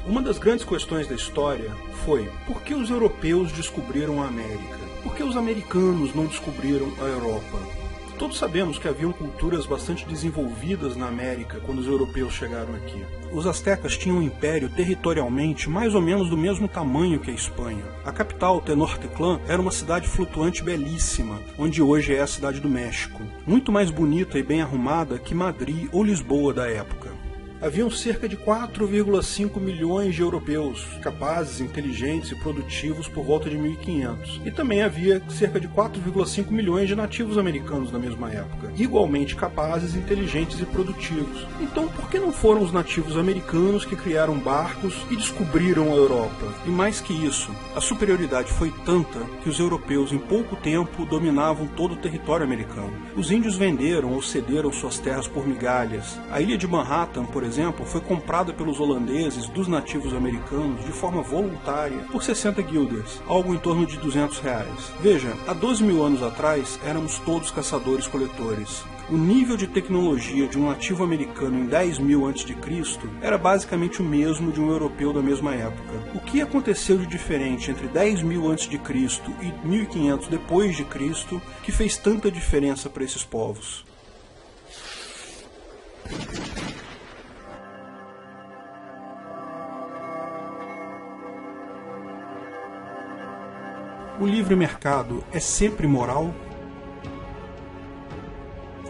Uma das grandes questões da história foi: por que os europeus descobriram a América? Por que os americanos não descobriram a Europa? Todos sabemos que haviam culturas bastante desenvolvidas na América quando os europeus chegaram aqui. Os astecas tinham um império territorialmente mais ou menos do mesmo tamanho que a Espanha. A capital, Tenochtitlan, era uma cidade flutuante belíssima, onde hoje é a cidade do México. Muito mais bonita e bem arrumada que Madrid ou Lisboa da época. Haviam cerca de 4,5 milhões de europeus, capazes, inteligentes e produtivos por volta de 1500. E também havia cerca de 4,5 milhões de nativos americanos na mesma época, igualmente capazes, inteligentes e produtivos. Então, por que não foram os nativos americanos que criaram barcos e descobriram a Europa? E mais que isso, a superioridade foi tanta que os europeus em pouco tempo dominavam todo o território americano. Os índios venderam ou cederam suas terras por migalhas. A ilha de Manhattan, por exemplo, foi comprada pelos holandeses dos nativos americanos de forma voluntária por 60 guilders, algo em torno de R$200. Veja, há 12 mil anos atrás éramos todos caçadores-coletores. O nível de tecnologia de um nativo americano em 10.000 a.C. era basicamente o mesmo de um europeu da mesma época. O que aconteceu de diferente entre 10.000 a.C. e 1500 depois de Cristo que fez tanta diferença para esses povos? O livre mercado é sempre moral?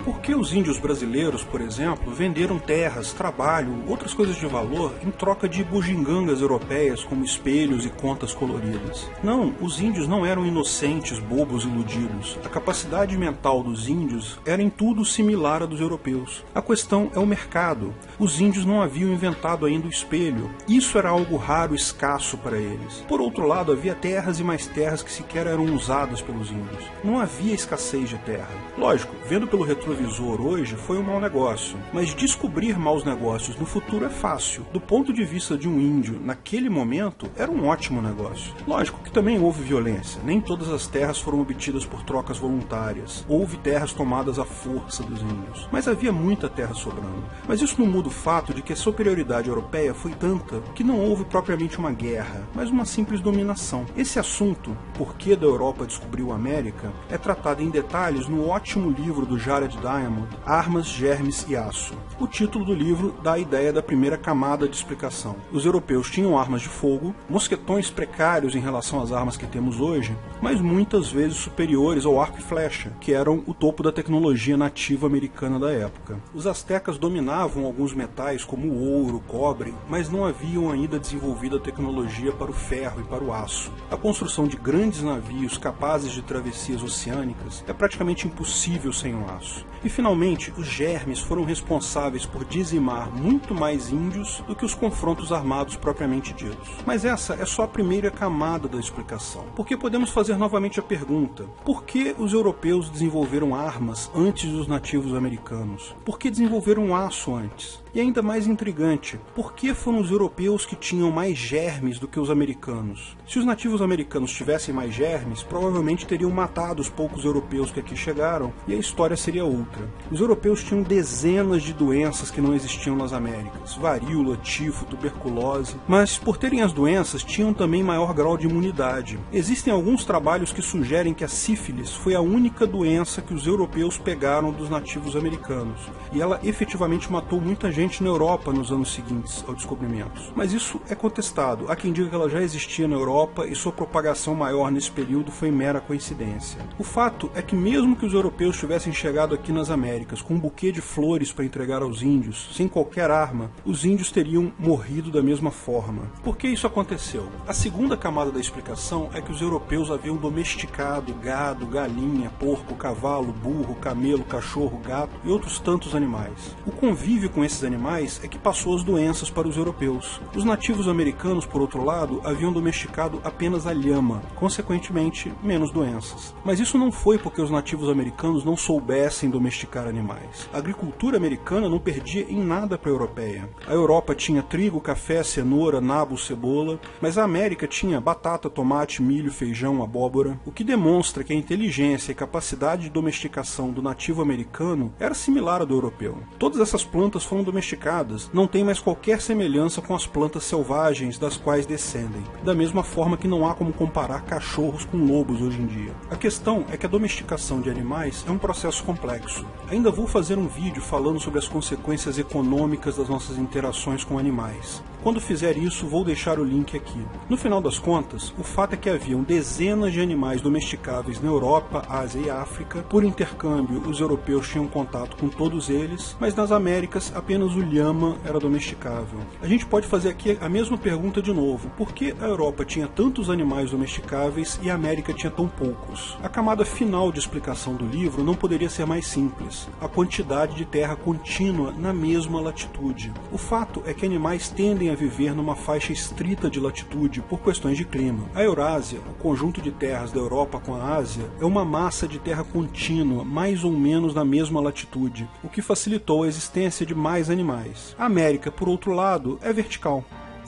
Por que os índios brasileiros, por exemplo, venderam terras, trabalho, outras coisas de valor em troca de bugigangas europeias como espelhos e contas coloridas? Não, os índios não eram inocentes, bobos, iludidos. A capacidade mental dos índios era em tudo similar à dos europeus. A questão é o mercado. Os índios não haviam inventado ainda o espelho. Isso era algo raro, escasso para eles. Por outro lado, havia terras e mais terras que sequer eram usadas pelos índios. Não havia escassez de terra. Lógico, vendo pelo retrovisor hoje foi um mau negócio, mas descobrir maus negócios no futuro é fácil. Do ponto de vista de um índio, naquele momento, era um ótimo negócio. Lógico que também houve violência, nem todas as terras foram obtidas por trocas voluntárias. Houve terras tomadas à força dos índios, mas havia muita terra sobrando. Mas isso não muda o fato de que a superioridade europeia foi tanta que não houve propriamente uma guerra, mas uma simples dominação. Esse assunto, por que da Europa descobriu a América, é tratado em detalhes no ótimo livro do Jared Diamond, Armas, Germes e Aço. O título do livro dá a ideia da primeira camada de explicação. Os europeus tinham armas de fogo, mosquetões precários em relação às armas que temos hoje, mas muitas vezes superiores ao arco e flecha, que eram o topo da tecnologia nativa americana da época. Os astecas dominavam alguns metais como o ouro, o cobre, mas não haviam ainda desenvolvido a tecnologia para o ferro e para o aço. A construção de grandes navios capazes de travessias oceânicas é praticamente impossível sem o aço. E finalmente, os germes foram responsáveis por dizimar muito mais índios do que os confrontos armados propriamente ditos. Mas essa é só a primeira camada da explicação. Porque podemos fazer novamente a pergunta: por que os europeus desenvolveram armas antes dos nativos americanos? Por que desenvolveram aço antes? E ainda mais intrigante, por que foram os europeus que tinham mais germes do que os americanos? Se os nativos americanos tivessem mais germes, provavelmente teriam matado os poucos europeus que aqui chegaram, e a história seria outra. Os europeus tinham dezenas de doenças que não existiam nas Américas: varíola, tifo, tuberculose. Mas por terem as doenças, tinham também maior grau de imunidade. Existem alguns trabalhos que sugerem que a sífilis foi a única doença que os europeus pegaram dos nativos americanos, e ela efetivamente matou muita gente na Europa nos anos seguintes ao descobrimento. Mas isso é contestado. Há quem diga que ela já existia na Europa e sua propagação maior nesse período foi mera coincidência. O fato é que mesmo que os europeus tivessem chegado aqui nas Américas com um buquê de flores para entregar aos índios, sem qualquer arma, os índios teriam morrido da mesma forma. Por que isso aconteceu? A segunda camada da explicação é que os europeus haviam domesticado gado, galinha, porco, cavalo, burro, camelo, cachorro, gato e outros tantos animais. O convívio com esses animais é que passou as doenças para os europeus. Os nativos americanos, por outro lado, haviam domesticado apenas a lhama, consequentemente, menos doenças. Mas isso não foi porque os nativos americanos não soubessem domesticar domesticar animais. A agricultura americana não perdia em nada para a europeia. A Europa tinha trigo, café, cenoura, nabo, cebola, mas a América tinha batata, tomate, milho, feijão, abóbora, o que demonstra que a inteligência e capacidade de domesticação do nativo americano era similar à do europeu. Todas essas plantas foram domesticadas, não tem mais qualquer semelhança com as plantas selvagens das quais descendem, da mesma forma que não há como comparar cachorros com lobos hoje em dia. A questão é que a domesticação de animais é um processo complexo. Ainda vou fazer um vídeo falando sobre as consequências econômicas das nossas interações com animais. Quando fizer isso, vou deixar o link aqui. No final das contas, o fato é que haviam dezenas de animais domesticáveis na Europa, Ásia e África. Por intercâmbio, os europeus tinham contato com todos eles, mas nas Américas apenas o lhama era domesticável. A gente pode fazer aqui a mesma pergunta de novo. Por que a Europa tinha tantos animais domesticáveis e a América tinha tão poucos? A camada final de explicação do livro não poderia ser mais simples. A quantidade de terra contínua na mesma latitude. O fato é que animais tendem a viver numa faixa estrita de latitude por questões de clima. A Eurásia, o conjunto de terras da Europa com a Ásia, é uma massa de terra contínua, mais ou menos na mesma latitude, o que facilitou a existência de mais animais. A América, por outro lado, é vertical.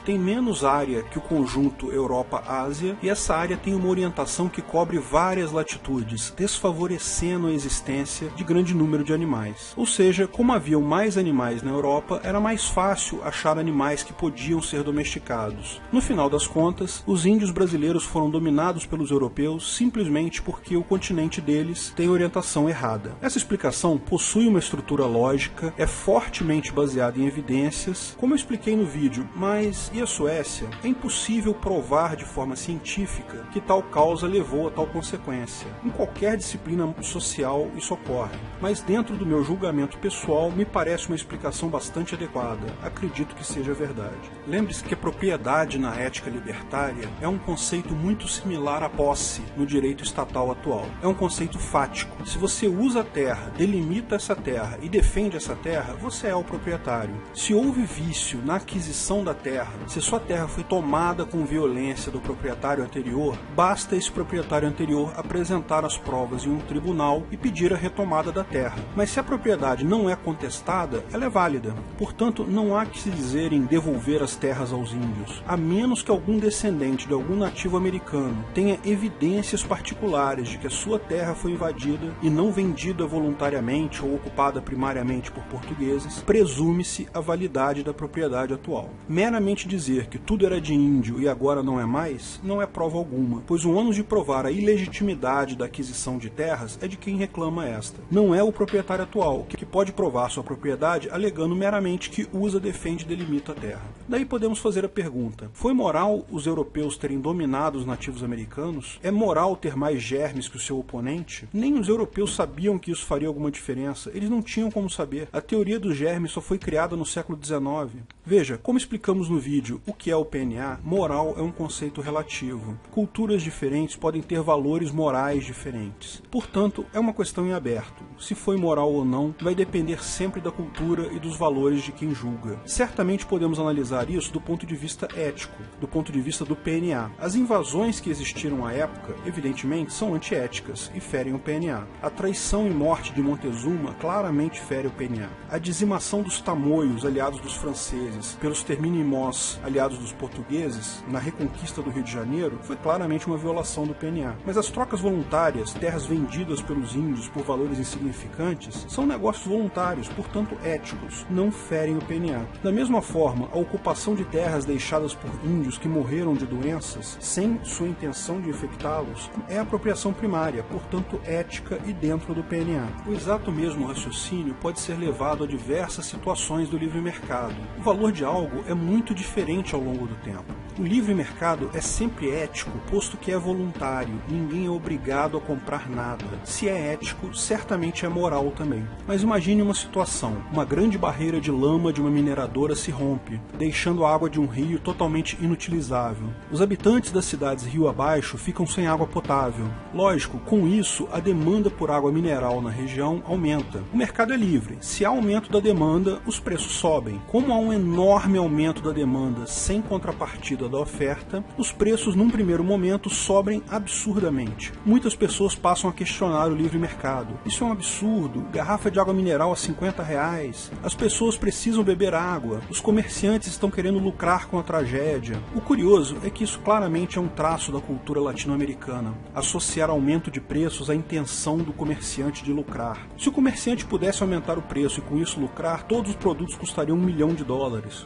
Tem menos área que o conjunto Europa-Ásia, e essa área tem uma orientação que cobre várias latitudes, desfavorecendo a existência de grande número de animais. Ou seja, como haviam mais animais na Europa, era mais fácil achar animais que podiam ser domesticados. No final das contas, os índios brasileiros foram dominados pelos europeus simplesmente porque o continente deles tem orientação errada. Essa explicação possui uma estrutura lógica, é fortemente baseada em evidências, como eu expliquei no vídeo, mas e a Suécia? É impossível provar de forma científica que tal causa levou a tal consequência. Em qualquer disciplina social isso ocorre, mas dentro do meu julgamento pessoal me parece uma explicação bastante adequada. Acredito que seja verdade. Lembre-se que a propriedade na ética libertária é um conceito muito similar à posse no direito estatal atual. É um conceito fático. Se você usa a terra, delimita essa terra e defende essa terra, você é o proprietário. Se houve vício na aquisição da terra, se sua terra foi tomada com violência do proprietário anterior, basta esse proprietário anterior apresentar as provas em um tribunal e pedir a retomada da terra. Mas se a propriedade não é contestada, ela é válida. Portanto, não há que se dizer em devolver as terras aos índios, a menos que algum descendente de algum nativo americano tenha evidências particulares de que a sua terra foi invadida e não vendida voluntariamente ou ocupada primariamente por portugueses, presume-se a validade da propriedade atual. Meramente dizer que tudo era de índio e agora não é mais, não é prova alguma, pois o ônus de provar a ilegitimidade da aquisição de terras é de quem reclama esta. Não é o proprietário atual, que pode provar sua propriedade alegando meramente que usa, defende e delimita a terra. Daí podemos fazer a pergunta: foi moral os europeus terem dominado os nativos americanos? É moral ter mais germes que o seu oponente? Nem os europeus sabiam que isso faria alguma diferença, eles não tinham como saber. A teoria dos germes só foi criada no século XIX. Veja, como explicamos no vídeo o que é o PNA, moral é um conceito relativo. Culturas diferentes podem ter valores morais diferentes. Portanto, é uma questão em aberto. Se foi moral ou não, vai depender sempre da cultura e dos valores de quem julga. Certamente podemos analisar isso do ponto de vista ético, do ponto de vista do PNA. As invasões que existiram à época, evidentemente, são antiéticas e ferem o PNA. A traição e morte de Montezuma claramente fere o PNA. A dizimação dos tamoios, aliados dos franceses, pelos terminimós, aliados dos portugueses, na reconquista do Rio de Janeiro, foi claramente uma violação do PNA. Mas as trocas voluntárias, terras vendidas pelos índios por valores insignificantes, são negócios voluntários, portanto éticos, não ferem o PNA. Da mesma forma, a ocupação de terras deixadas por índios que morreram de doenças, sem sua intenção de infectá-los, é apropriação primária, portanto ética e dentro do PNA. O exato mesmo raciocínio pode ser levado a diversas situações do livre mercado. O valor de algo é muito diferente ao longo do tempo. O livre mercado é sempre ético, posto que é voluntário, ninguém é obrigado a comprar nada. Se é ético, certamente é moral também. Mas imagine uma situação: uma grande barreira de lama de uma mineradora se rompe, deixando a água de um rio totalmente inutilizável. Os habitantes das cidades rio abaixo ficam sem água potável. Lógico, com isso, a demanda por água mineral na região aumenta. O mercado é livre. Se há aumento da demanda, os preços sobem. Como há um enorme aumento da demanda sem contrapartida medida da oferta, os preços num primeiro momento sobem absurdamente. Muitas pessoas passam a questionar o livre mercado. Isso é um absurdo, garrafa de água mineral a R$50, as pessoas precisam beber água, os comerciantes estão querendo lucrar com a tragédia. O curioso é que isso claramente é um traço da cultura latino-americana, associar aumento de preços à intenção do comerciante de lucrar. Se o comerciante pudesse aumentar o preço e com isso lucrar, todos os produtos custariam $1 milhão.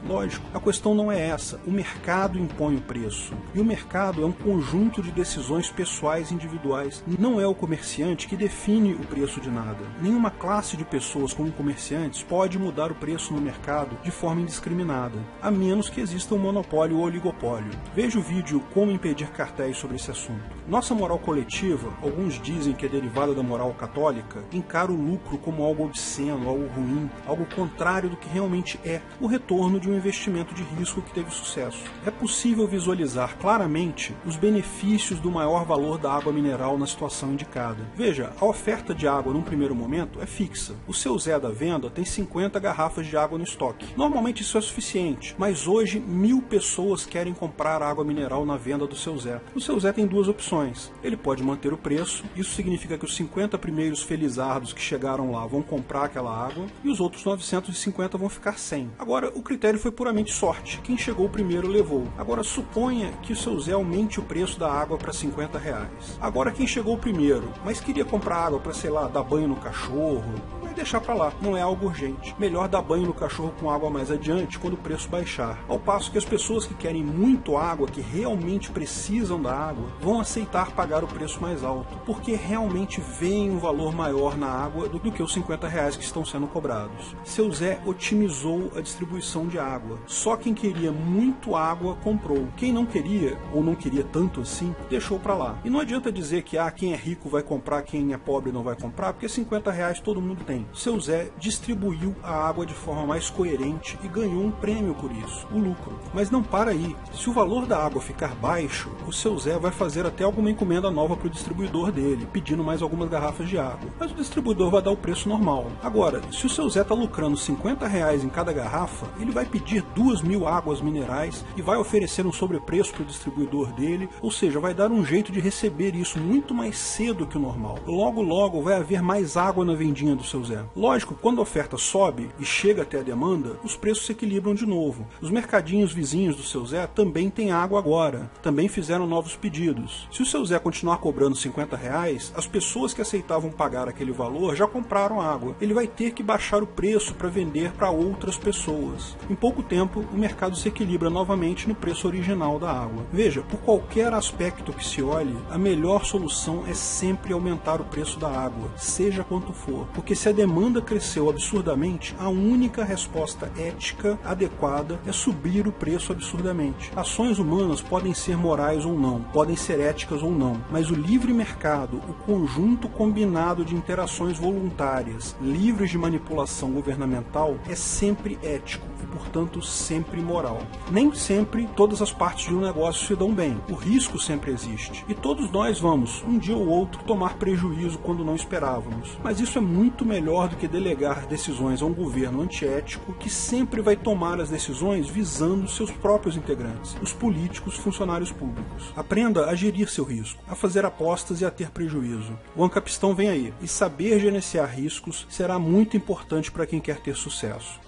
Lógico, a questão não é essa, o mercado impõe o preço. E o mercado é um conjunto de decisões pessoais e individuais. Não é o comerciante que define o preço de nada. Nenhuma classe de pessoas como comerciantes pode mudar o preço no mercado de forma indiscriminada, a menos que exista um monopólio ou oligopólio. Veja o vídeo Como Impedir Cartéis sobre esse assunto. Nossa moral coletiva, alguns dizem que é derivada da moral católica, encara o lucro como algo obsceno, algo ruim, algo contrário do que realmente é o retorno de um investimento de risco que teve sucesso. É possível visualizar claramente os benefícios do maior valor da água mineral na situação indicada. Veja, a oferta de água num primeiro momento é fixa. O seu Zé da venda tem 50 garrafas de água no estoque. Normalmente isso é suficiente, mas hoje 1000 pessoas querem comprar água mineral na venda do seu Zé. O seu Zé tem duas opções. Ele pode manter o preço, isso significa que os 50 primeiros felizardos que chegaram lá vão comprar aquela água e os outros 950 vão ficar sem. Agora, o critério foi puramente sorte. Quem chegou primeiro levou. Agora, suponha que o seu Zé aumente o preço da água para R$50. Agora, quem chegou primeiro, mas queria comprar água para, sei lá, dar banho no cachorro, deixar pra lá, não é algo urgente. Melhor dar banho no cachorro com água mais adiante quando o preço baixar. Ao passo que as pessoas que querem muito água, que realmente precisam da água, vão aceitar pagar o preço mais alto, porque realmente veem um valor maior na água do que os R$50 que estão sendo cobrados. Seu Zé otimizou a distribuição de água. Só quem queria muito água comprou. Quem não queria, ou não queria tanto assim, deixou pra lá. E não adianta dizer que quem é rico vai comprar, quem é pobre não vai comprar, porque R$50 todo mundo tem. Seu Zé distribuiu a água de forma mais coerente e ganhou um prêmio por isso, o lucro. Mas não para aí. Se o valor da água ficar baixo, o seu Zé vai fazer até alguma encomenda nova para o distribuidor dele, pedindo mais algumas garrafas de água. Mas o distribuidor vai dar o preço normal. Agora, se o seu Zé está lucrando R$50 em cada garrafa, ele vai pedir 2.000 águas minerais e vai oferecer um sobrepreço para o distribuidor dele, ou seja, vai dar um jeito de receber isso muito mais cedo que o normal. Logo, logo vai haver mais água na vendinha do seu Zé. Lógico, quando a oferta sobe e chega até a demanda, os preços se equilibram de novo. Os mercadinhos vizinhos do seu Zé também têm água agora, também fizeram novos pedidos. Se o seu Zé continuar cobrando R$50, as pessoas que aceitavam pagar aquele valor já compraram água. Ele vai ter que baixar o preço para vender para outras pessoas. Em pouco tempo, o mercado se equilibra novamente no preço original da água. Veja, por qualquer aspecto que se olhe, a melhor solução é sempre aumentar o preço da água, seja quanto for, porque se a demanda cresceu absurdamente, a única resposta ética adequada é subir o preço absurdamente. Ações humanas podem ser morais ou não, podem ser éticas ou não, mas o livre mercado, o conjunto combinado de interações voluntárias, livres de manipulação governamental, é sempre ético e, portanto, sempre moral. Nem sempre todas as partes de um negócio se dão bem. O risco sempre existe. E todos nós vamos, um dia ou outro, tomar prejuízo quando não esperávamos. Mas isso é muito melhor do que delegar decisões a um governo antiético que sempre vai tomar as decisões visando seus próprios integrantes, os políticos, funcionários públicos. Aprenda a gerir seu risco, a fazer apostas e a ter prejuízo. O Ancapistão vem aí, e saber gerenciar riscos será muito importante para quem quer ter sucesso.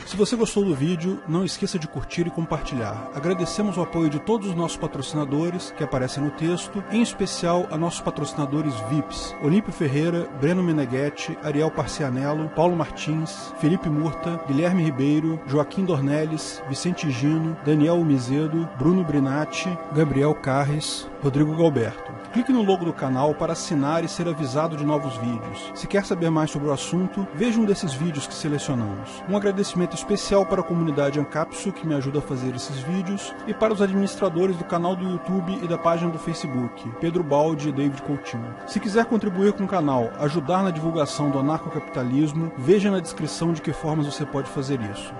Se você gostou do vídeo, não esqueça de curtir e compartilhar. Agradecemos o apoio de todos os nossos patrocinadores, que aparecem no texto, em especial a nossos patrocinadores VIPs, Olímpio Ferreira, Breno Meneghetti, Ariel Parcianello, Paulo Martins, Felipe Murta, Guilherme Ribeiro, Joaquim Dornelles, Vicente Gino, Daniel Umizedo, Bruno Brinatti, Gabriel Carres, Rodrigo Galberto. Clique no logo do canal para assinar e ser avisado de novos vídeos. Se quer saber mais sobre o assunto, veja um desses vídeos que selecionamos. Um agradecimento especial para a comunidade Ancapsu, que me ajuda a fazer esses vídeos, e para os administradores do canal do YouTube e da página do Facebook, Pedro Baldi e David Coutinho. Se quiser contribuir com o canal, ajudar na divulgação do anarcocapitalismo, veja na descrição de que formas você pode fazer isso.